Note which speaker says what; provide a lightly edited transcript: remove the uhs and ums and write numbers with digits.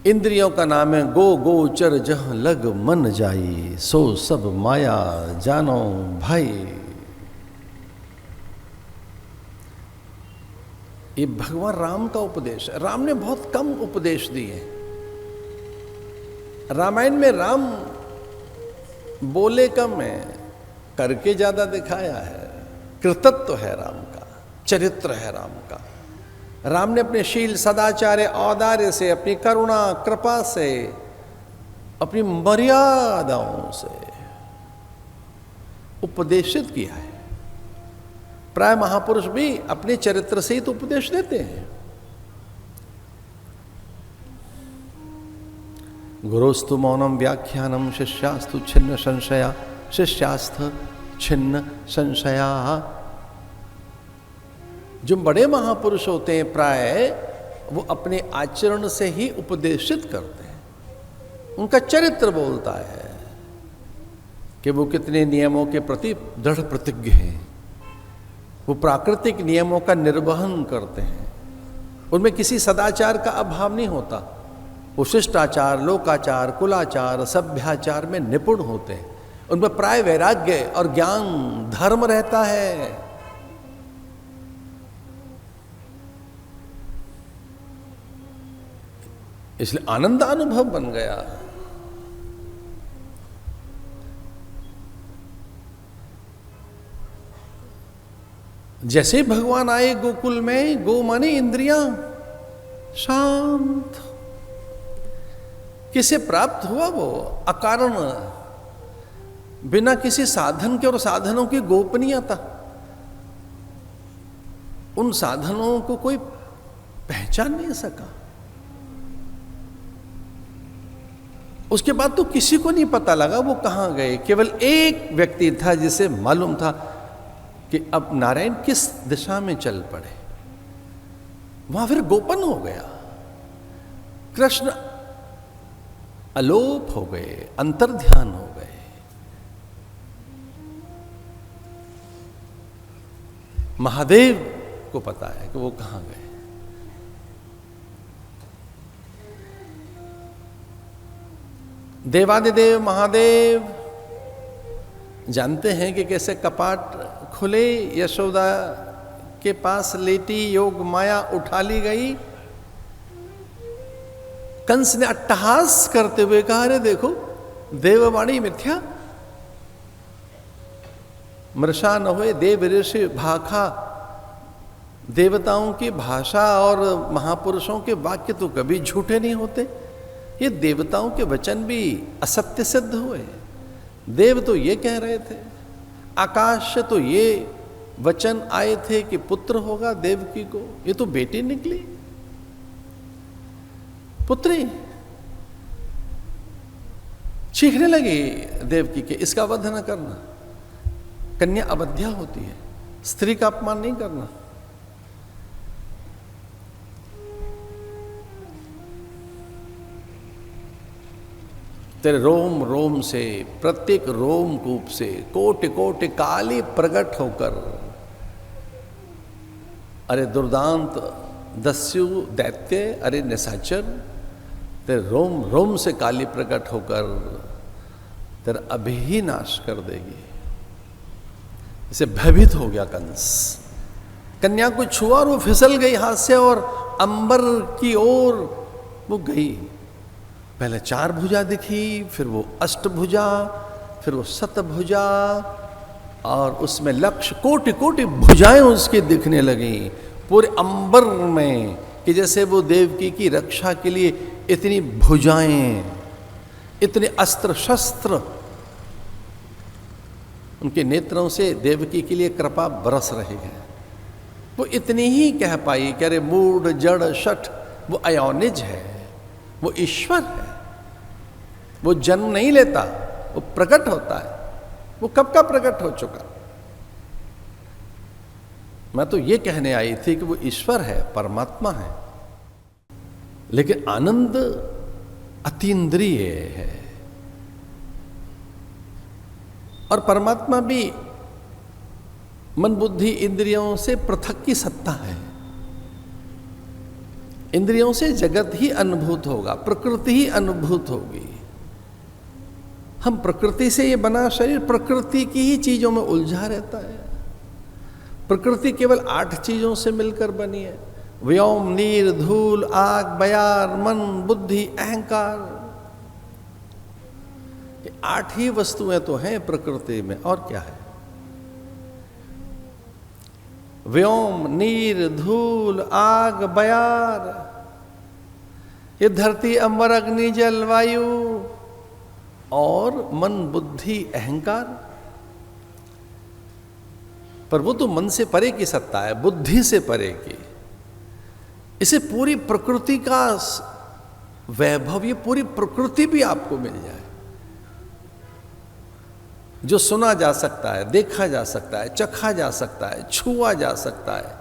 Speaker 1: इंद्रियों का नाम है गो गोचर जह लग मन जाई, सो सब माया जानो भाई। ये भगवान राम का उपदेश है। राम ने बहुत कम उपदेश दिए। रामायण में राम बोले कम है, करके ज्यादा दिखाया है। कृतत्व है राम का, चरित्र है राम का। राम ने अपने शील, सदाचार, औदार्य से, अपनी करुणा, कृपा से, अपनी मर्यादाओं से उपदेशित किया है। प्राय महापुरुष भी अपने चरित्र से ही तो उपदेश देते हैं। गुरुस्तु मौनम व्याख्यानम शिष्यास्तु छिन्न संशया, शिष्यास्थ छिन्न संशया। जो बड़े महापुरुष होते हैं प्राय वो अपने आचरण से ही उपदेशित करते हैं। उनका चरित्र बोलता है कि वो कितने नियमों के प्रति दृढ़ प्रतिज्ञ हैं। वो प्राकृतिक नियमों का निर्वहन करते हैं। उनमें किसी सदाचार का अभाव नहीं होता। वो शिष्टाचार, लोकाचार, कुलाचार, सभ्याचार में निपुण होते हैं। उनमें प्राय वैराग्य और ज्ञान, धर्म रहता है। इसलिए आनंद अनुभव बन गया। जैसे भगवान आए गोकुल में, गो माने इंद्रियां, शांत। किसे प्राप्त हुआ? वो अकारण, बिना किसी साधन के और साधनों की गोपनीयता। उन साधनों को कोई पहचान नहीं सका। उसके बाद तो किसी को नहीं पता लगा वो कहां गए। केवल एक व्यक्ति था जिसे मालूम था कि अब नारायण किस दिशा में चल पड़े। वहां फिर गोपन हो गया। कृष्ण अलोप हो गए, अंतर्ध्यान हो गए। महादेव को पता है कि वो कहां गए। देवादिदेव महादेव जानते हैं कि कैसे कपाट खुले, यशोदा के पास लेटी योग माया उठा ली गई। कंस ने अट्टहास करते हुए कहा, अरे देखो देववाणी मिथ्या, मृषा न हुए देव ऋषि भाखा। देवताओं की भाषा और महापुरुषों के वाक्य तो कभी झूठे नहीं होते। ये देवताओं के वचन भी असत्य सिद्ध हुए। देव तो ये कह रहे थे, आकाश से तो ये वचन आए थे कि पुत्र होगा देवकी को, ये तो बेटी निकली पुत्री। चीखने लगी देवकी के, इसका वध न करना, कन्या अवध्या होती है, स्त्री का अपमान नहीं करना। तेरे रोम रोम से, प्रत्येक रोम कूप से कोटि कोटि काली प्रकट होकर, अरे दुर्दांत दस्यु दैत्य, अरे निशाचर, तेरे रोम रोम से काली प्रकट होकर तेरा अभी ही नाश कर देगी। इसे भयभीत हो गया कंस। कन्या को छुआ और वो फिसल गई हाथ से और अंबर की ओर वो गई। पहले 4 भुजा दिखी, फिर वो अष्टभुजा, फिर वो शतभुजा, और उसमें लक्ष्य कोटि कोटि भुजाएं उसकी दिखने लगी पूरे अंबर में, कि जैसे वो देवकी की रक्षा के लिए इतनी भुजाएं, इतने अस्त्र शस्त्र उनके नेत्रों से देवकी के लिए कृपा बरस रही है। वो इतनी ही कह पाई कि अरे मूढ़ जड़ शठ, वो अयोनिज है, वो ईश्वर है, वो जन्म नहीं लेता, वो प्रकट होता है। वो कब का प्रकट हो चुका। मैं तो ये कहने आई थी कि वो ईश्वर है, परमात्मा है, लेकिन आनंद अतीन्द्रिय है। और परमात्मा भी मन बुद्धि इंद्रियों से पृथक की सत्ता है। इंद्रियों से जगत ही अनुभूत होगा, प्रकृति ही अनुभूत होगी। हम प्रकृति से ये बना शरीर प्रकृति की ही चीजों में उलझा रहता है। प्रकृति केवल 8 चीजों से मिलकर बनी है। व्योम, नीर, धूल, आग, बयार, मन, बुद्धि, अहंकार। ये 8 ही वस्तुएं तो हैं प्रकृति में, और क्या है? व्योम, नीर, धूल, आग, बयार, ये धरती, अंबर, अग्नि, जल, वायु और मन, बुद्धि, अहंकार। पर वो तो मन से परे की सत्ता है, बुद्धि से परे की। इसे पूरी प्रकृति का वैभव, ये पूरी प्रकृति भी आपको मिल जाए, जो सुना जा सकता है, देखा जा सकता है, चखा जा सकता है, छुआ जा सकता है,